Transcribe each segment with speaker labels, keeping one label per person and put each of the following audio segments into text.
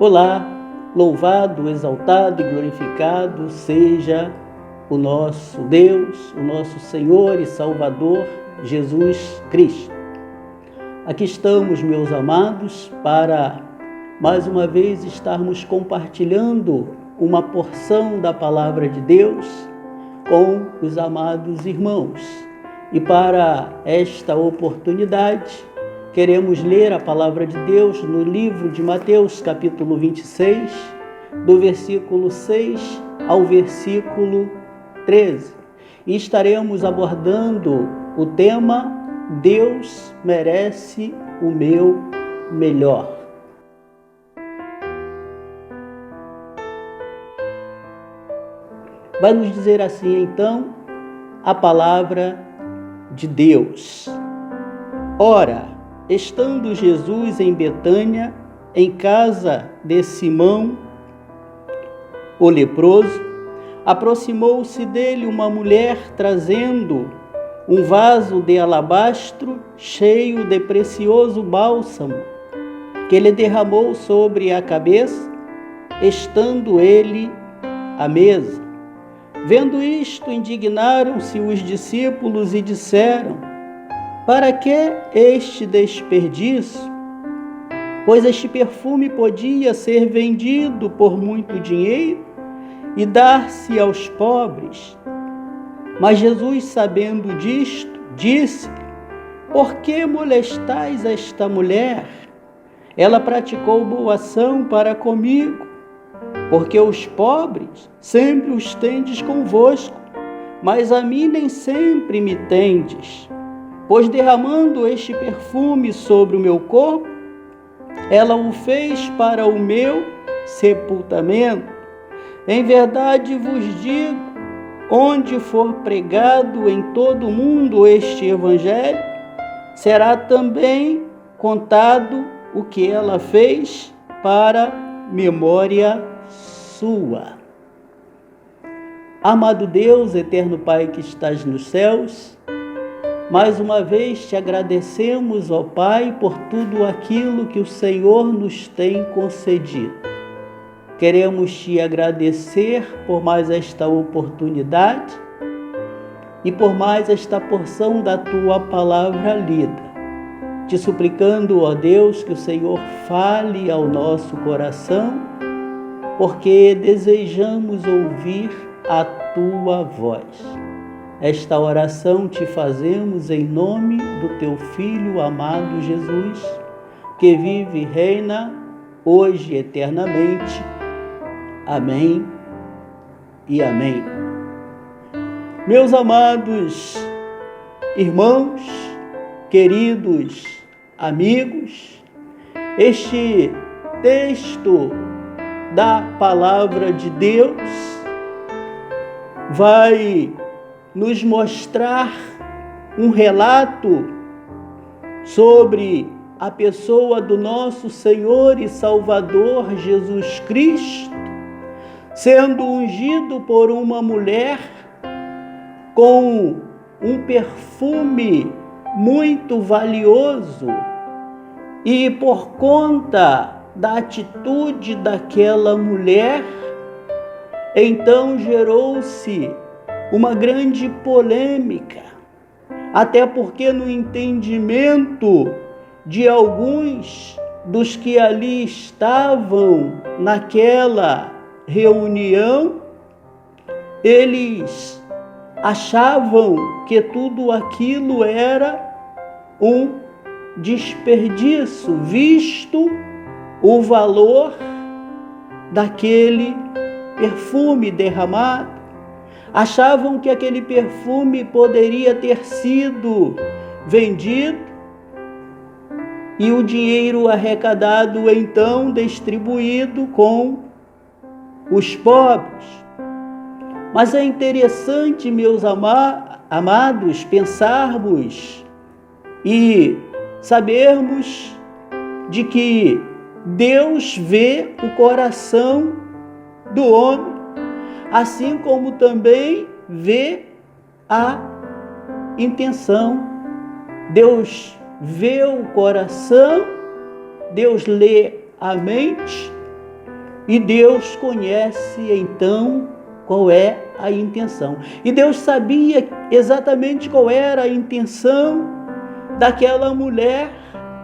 Speaker 1: Olá, louvado, exaltado e glorificado seja o nosso Deus, o nosso Senhor e Salvador, Jesus Cristo. Aqui estamos, meus amados, para mais uma vez estarmos compartilhando uma porção da Palavra de Deus com os amados irmãos. E para esta oportunidade, queremos ler a Palavra de Deus no livro de Mateus, capítulo 26, do versículo 6 ao versículo 13. E estaremos abordando o tema Deus merece o meu melhor. Vai nos dizer assim, então, a Palavra de Deus. Ora, estando Jesus em Betânia, em casa de Simão, o leproso, aproximou-se dele uma mulher trazendo um vaso de alabastro cheio de precioso bálsamo, que ele derramou sobre a cabeça, estando ele à mesa. Vendo isto, indignaram-se os discípulos e disseram: para que este desperdício? Pois este perfume podia ser vendido por muito dinheiro e dar-se aos pobres. Mas Jesus, sabendo disto, disse: por que molestais esta mulher? Ela praticou boa ação para comigo, porque os pobres sempre os tendes convosco, mas a mim nem sempre me tendes. Pois derramando este perfume sobre o meu corpo, ela o fez para o meu sepultamento. Em verdade vos digo, onde for pregado em todo o mundo este evangelho, será também contado o que ela fez para memória sua. Amado Deus, eterno Pai que estás nos céus, mais uma vez te agradecemos, ó Pai, por tudo aquilo que o Senhor nos tem concedido. Queremos te agradecer por mais esta oportunidade e por mais esta porção da tua palavra lida. Te suplicando, ó Deus, que o Senhor fale ao nosso coração, porque desejamos ouvir a tua voz. Esta oração te fazemos em nome do teu Filho amado Jesus, que vive e reina hoje e eternamente. Amém e amém. Meus amados irmãos, queridos amigos, este texto da Palavra de Deus vai nos mostrar um relato sobre a pessoa do nosso Senhor e Salvador Jesus Cristo, sendo ungido por uma mulher com um perfume muito valioso, e por conta da atitude daquela mulher, então gerou-se uma grande polêmica, até porque no entendimento de alguns dos que ali estavam naquela reunião, eles achavam que tudo aquilo era um desperdício, visto o valor daquele perfume derramado. Achavam que aquele perfume poderia ter sido vendido e o dinheiro arrecadado então distribuído com os pobres. Mas é interessante, meus amados, pensarmos e sabermos de que Deus vê o coração do homem, assim como também vê a intenção. Deus vê o coração, Deus lê a mente E Deus conhece então qual é a intenção. E Deus sabia exatamente qual era a intenção daquela mulher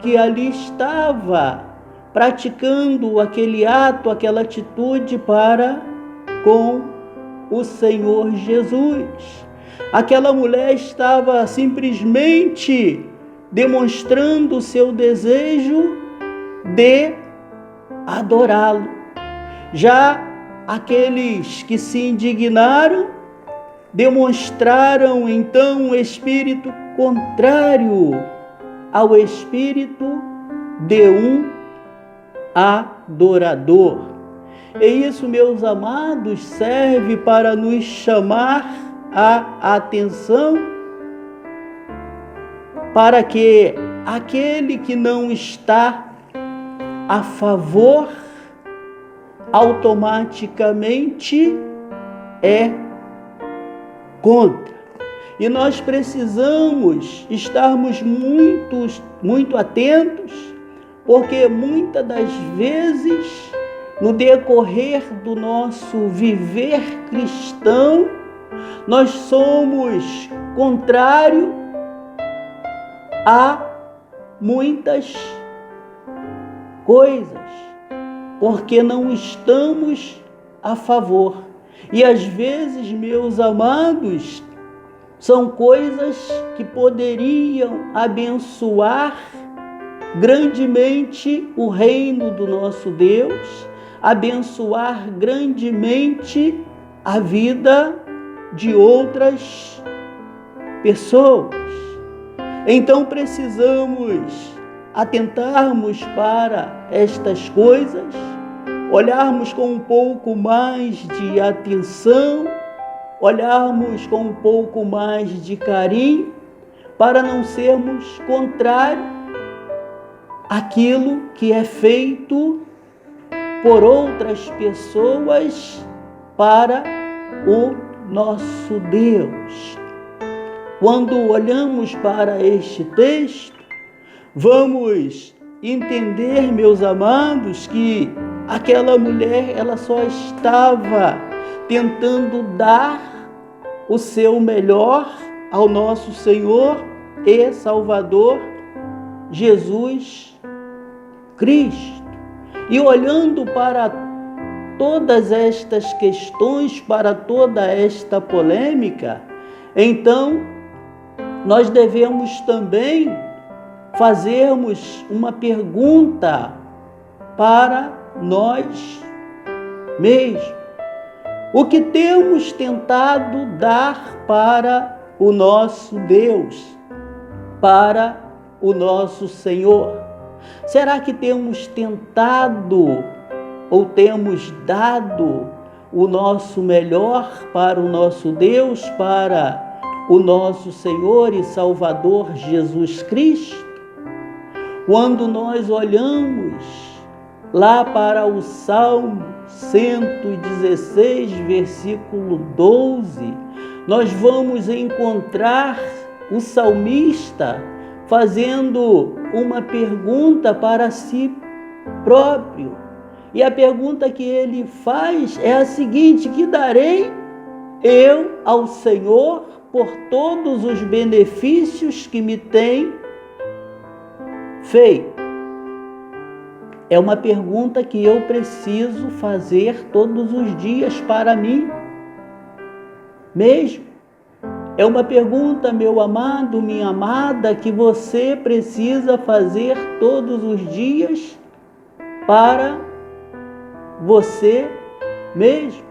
Speaker 1: que ali estava praticando aquele ato, aquela atitude para com o Senhor Jesus. Aquela mulher estava simplesmente demonstrando o seu desejo de adorá-lo. Já aqueles que se indignaram demonstraram então um espírito contrário ao espírito de um adorador. E isso, meus amados, serve para nos chamar a atenção para que aquele que não está a favor automaticamente é contra. E nós precisamos estarmos muito atentos, porque muitas das vezes, no decorrer do nosso viver cristão, nós somos contrários a muitas coisas, porque não estamos a favor. E às vezes, meus amados, são coisas que poderiam abençoar grandemente o reino do nosso Deus, abençoar grandemente a vida de outras pessoas. Então precisamos atentarmos para estas coisas, olharmos com um pouco mais de atenção, olharmos com um pouco mais de carinho, para não sermos contrários àquilo que é feito por outras pessoas para o nosso Deus. Quando olhamos para este texto, vamos entender, meus amados, que aquela mulher, ela só estava tentando dar o seu melhor ao nosso Senhor e Salvador Jesus Cristo. E olhando para todas estas questões, para toda esta polêmica, então nós devemos também fazermos uma pergunta para nós mesmos. O que temos tentado dar para o nosso Deus, para o nosso Senhor? Será que temos tentado ou temos dado o nosso melhor para o nosso Deus, para o nosso Senhor e Salvador Jesus Cristo? Quando nós olhamos lá para o Salmo 116, versículo 12, nós vamos encontrar o salmista fazendo uma pergunta para si próprio. E a pergunta que ele faz é a seguinte: que darei eu ao Senhor por todos os benefícios que me tem feito? É uma pergunta que eu preciso fazer todos os dias para mim mesmo. É uma pergunta, meu amado, minha amada, que você precisa fazer todos os dias para você mesmo.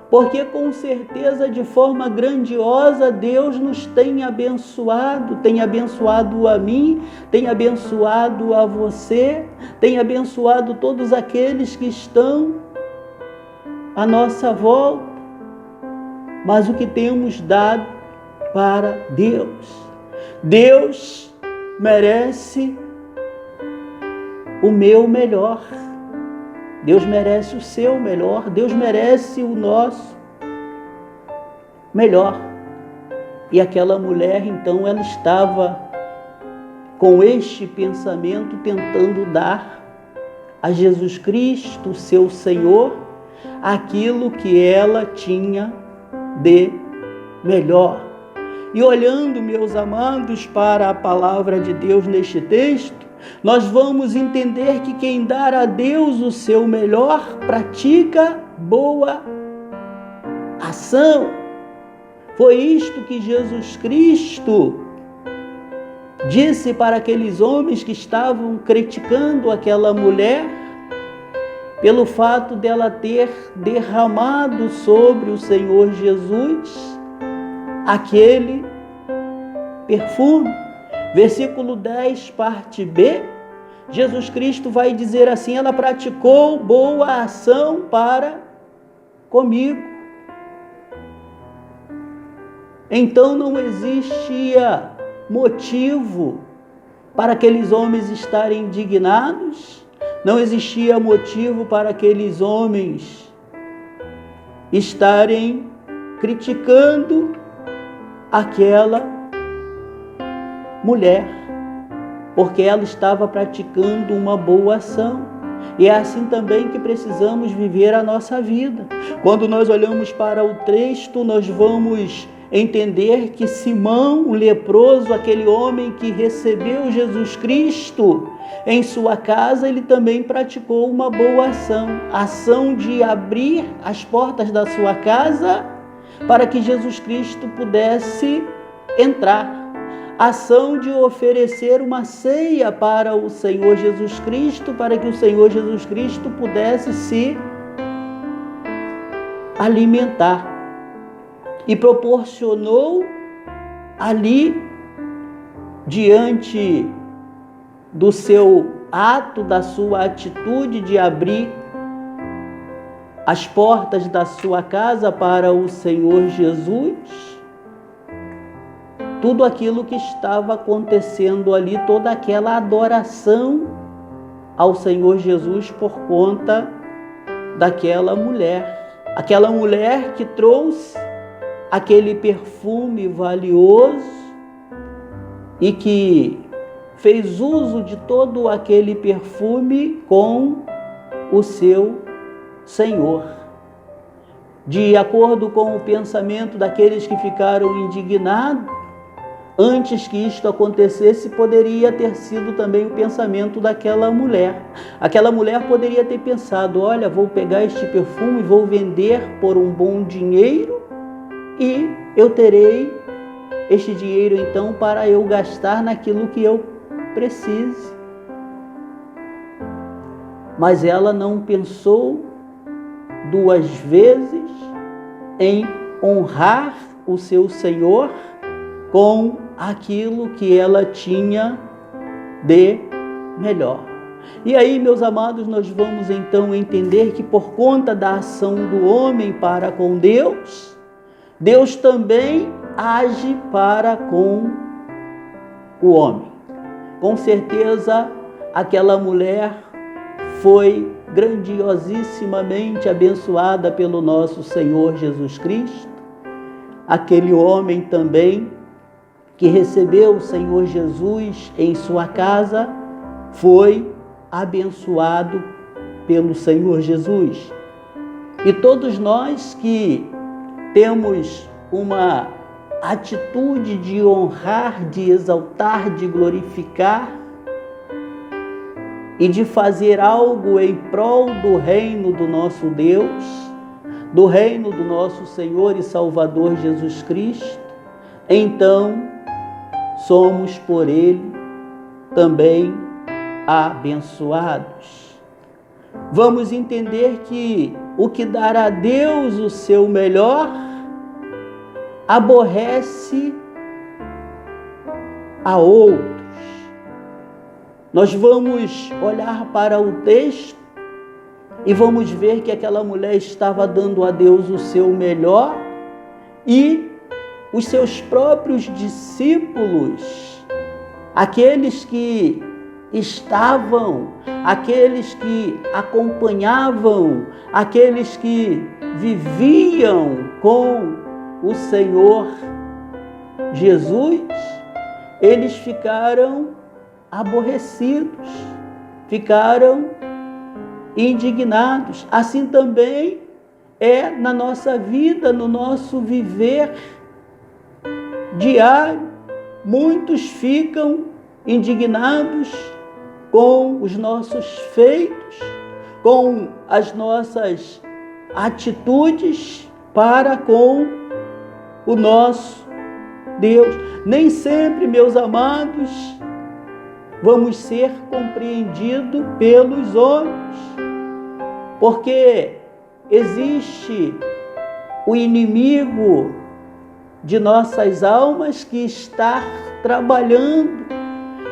Speaker 1: Porque com certeza, de forma grandiosa, Deus nos tem abençoado a mim, tem abençoado a você, tem abençoado todos aqueles que estão à nossa volta. Mas o que temos dado para Deus? Deus merece o meu melhor. Deus merece o seu melhor, Deus merece o nosso melhor. E aquela mulher, então, ela estava com este pensamento tentando dar a Jesus Cristo, seu Senhor, aquilo que ela tinha de melhor. E olhando, meus amados, para a palavra de Deus neste texto, nós vamos entender que quem dá a Deus o seu melhor pratica boa ação. Foi isto que Jesus Cristo disse para aqueles homens que estavam criticando aquela mulher pelo fato dela ter derramado sobre o Senhor Jesus aquele perfume. Versículo 10, parte B, Jesus Cristo vai dizer assim: ela praticou boa ação para comigo. Então não existia motivo para aqueles homens estarem indignados, não existia motivo para aqueles homens estarem criticando aquela mulher, porque ela estava praticando uma boa ação. E é assim também que precisamos viver a nossa vida. Quando nós olhamos para o texto, nós vamos entender que Simão, o leproso, aquele homem que recebeu Jesus Cristo em sua casa, ele também praticou uma boa ação, a ação de abrir as portas da sua casa para que Jesus Cristo pudesse entrar, a ação de oferecer uma ceia para o Senhor Jesus Cristo, para que o Senhor Jesus Cristo pudesse se alimentar. E proporcionou ali, diante do seu ato, da sua atitude de abrir as portas da sua casa para o Senhor Jesus, tudo aquilo que estava acontecendo ali, toda aquela adoração ao Senhor Jesus por conta daquela mulher. Aquela mulher que trouxe aquele perfume valioso e que fez uso de todo aquele perfume com o seu Senhor. De acordo com o pensamento daqueles que ficaram indignados, antes que isto acontecesse, poderia ter sido também o pensamento daquela mulher. Aquela mulher poderia ter pensado: olha, vou pegar este perfume e vou vender por um bom dinheiro e eu terei este dinheiro então para eu gastar naquilo que eu precise. Mas ela não pensou duas vezes em honrar o seu Senhor com aquilo que ela tinha de melhor. E aí, meus amados, nós vamos então entender que por conta da ação do homem para com Deus, Deus também age para com o homem. Com certeza, aquela mulher foi grandiosissimamente abençoada pelo nosso Senhor Jesus Cristo. Aquele homem também que recebeu o Senhor Jesus em sua casa foi abençoado pelo Senhor Jesus. E todos nós que temos uma atitude de honrar, de exaltar, de glorificar e de fazer algo em prol do reino do nosso Deus, do reino do nosso Senhor e Salvador Jesus Cristo, então somos por Ele também abençoados. Vamos entender que o que dar a Deus o seu melhor aborrece a outros. Nós vamos olhar para o texto e vamos ver que aquela mulher estava dando a Deus o seu melhor e os seus próprios discípulos, aqueles que estavam, aqueles que acompanhavam, aqueles que viviam com o Senhor Jesus, eles ficaram aborrecidos, ficaram indignados. Assim também é na nossa vida, no nosso viver diário. Muitos ficam indignados com os nossos feitos, com as nossas atitudes para com o nosso Deus. Nem sempre, meus amados, vamos ser compreendidos pelos homens, porque existe o inimigo de nossas almas que está trabalhando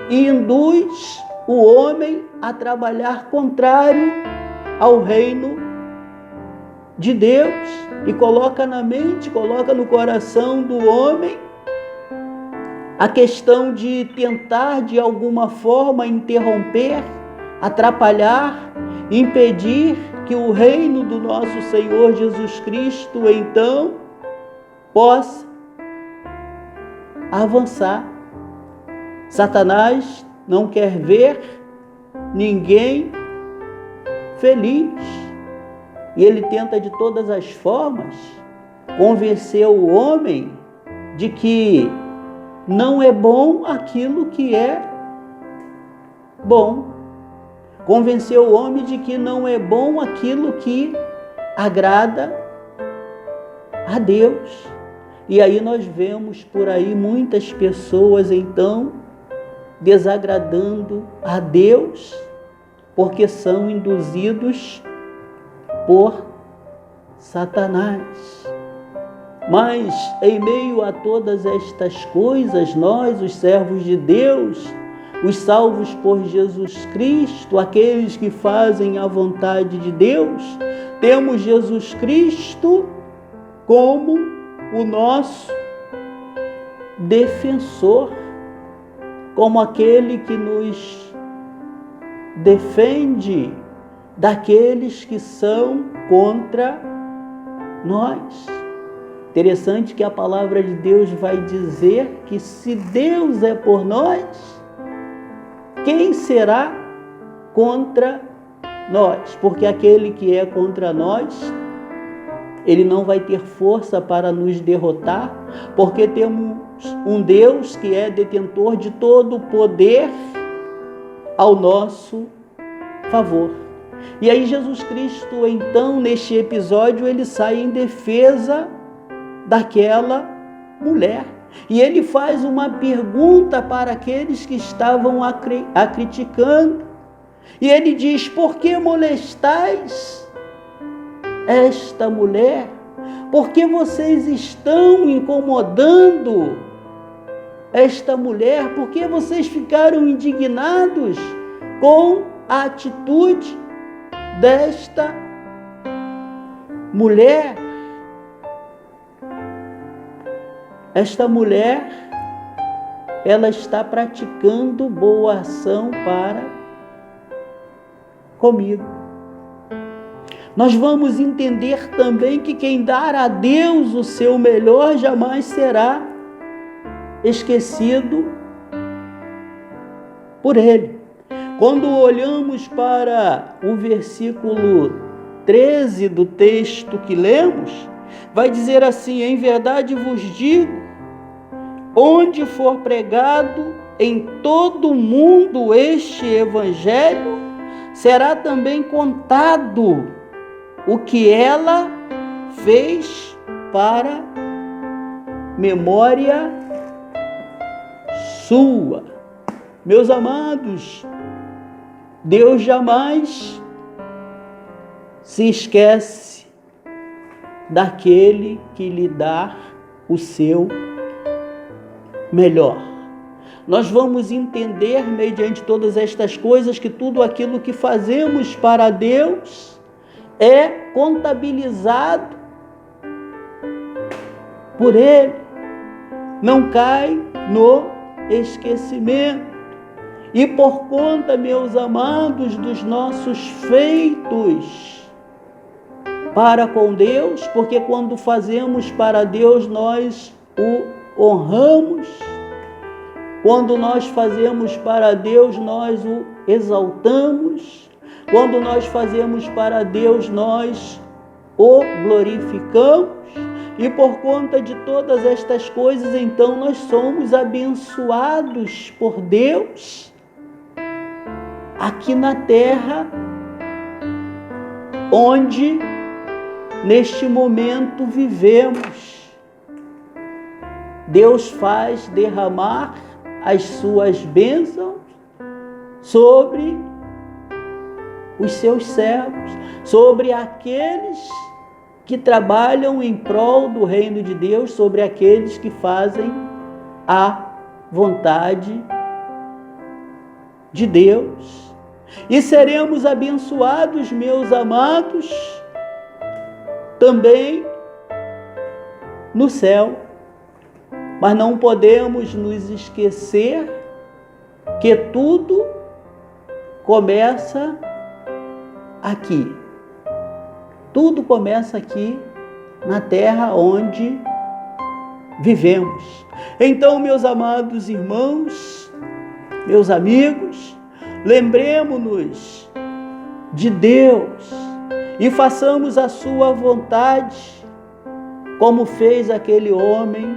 Speaker 1: e induz o homem a trabalhar contrário ao reino de Deus e coloca na mente, coloca no coração do homem a questão de tentar de alguma forma interromper, atrapalhar, impedir que o reino do nosso Senhor Jesus Cristo então possa avançar. Satanás não quer ver ninguém feliz e ele tenta de todas as formas convencer o homem de que não é bom aquilo que é bom. Convencer o homem de que não é bom aquilo que agrada a Deus. E aí nós vemos por aí muitas pessoas então desagradando a Deus porque são induzidos por Satanás. Mas em meio a todas estas coisas, nós, os servos de Deus, os salvos por Jesus Cristo, aqueles que fazem a vontade de Deus, temos Jesus Cristo como o nosso defensor, como aquele que nos defende daqueles que são contra nós. Interessante que a palavra de Deus vai dizer que se Deus é por nós, quem será contra nós? Porque aquele que é contra nós, ele não vai ter força para nos derrotar, porque temos um Deus que é detentor de todo o poder ao nosso favor. E aí Jesus Cristo, então, neste episódio, ele sai em defesa daquela mulher. E ele faz uma pergunta para aqueles que estavam a criticando. E ele diz: por que molestais esta mulher? Por que vocês estão incomodando esta mulher? Por que vocês ficaram indignados com a atitude desta mulher? Esta mulher, ela está praticando boa ação para comigo. Nós vamos entender também que quem dar a Deus o seu melhor jamais será esquecido por Ele. Quando olhamos para o versículo 13 do texto que lemos, vai dizer assim: em verdade vos digo, onde for pregado em todo o mundo este evangelho, será também contado o que ela fez para memória sua. Meus amados, Deus jamais se esquece daquele que lhe dá o seu melhor. Nós vamos entender, mediante todas estas coisas, que tudo aquilo que fazemos para Deus é contabilizado por Ele, não cai no esquecimento. E por conta, meus amados, dos nossos feitos para com Deus, porque quando fazemos para Deus, nós o honramos. Quando nós fazemos para Deus, nós o exaltamos. Quando nós fazemos para Deus, nós o glorificamos. E por conta de todas estas coisas, então, nós somos abençoados por Deus aqui na terra, onde neste momento vivemos. Deus faz derramar as suas bênçãos sobre os seus servos, sobre aqueles que trabalham em prol do reino de Deus, sobre aqueles que fazem a vontade de Deus. E seremos abençoados, meus amados, também no céu. Mas não podemos nos esquecer que tudo começa aqui. Tudo começa aqui na terra onde vivemos. Então, meus amados irmãos, meus amigos, lembremos-nos de Deus e façamos a sua vontade, como fez aquele homem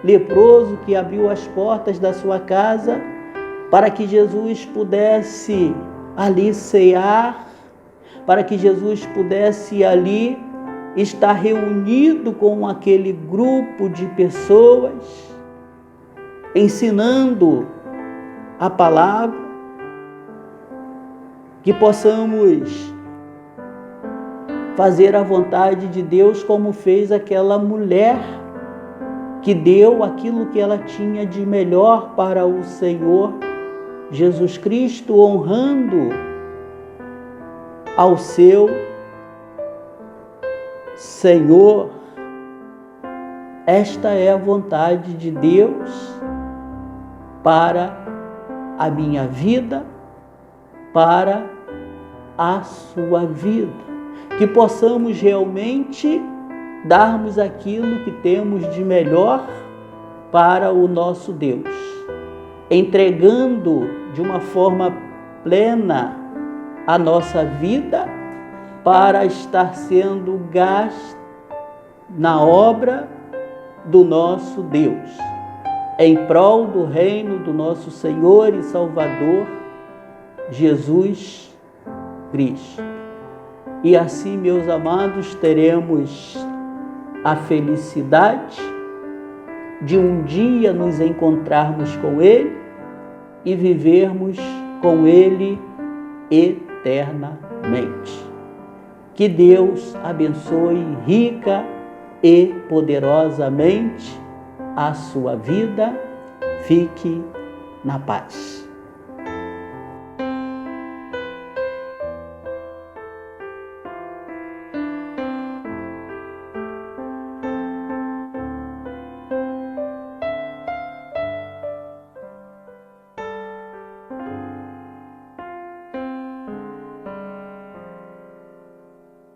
Speaker 1: leproso que abriu as portas da sua casa para que Jesus pudesse ali cear, para que Jesus pudesse ali estar reunido com aquele grupo de pessoas, ensinando a palavra, que possamos fazer a vontade de Deus como fez aquela mulher que deu aquilo que ela tinha de melhor para o Senhor Jesus Cristo, honrando ao seu Senhor. Esta é a vontade de Deus para a minha vida, para a sua vida. Que possamos realmente darmos aquilo que temos de melhor para o nosso Deus, entregando de uma forma plena a nossa vida para estar sendo gasta na obra do nosso Deus, em prol do reino do nosso Senhor e Salvador, Jesus Cristo. E assim, meus amados, teremos a felicidade de um dia nos encontrarmos com Ele e vivermos com Ele eternamente. Que Deus abençoe rica e poderosamente a sua vida. Fique na paz.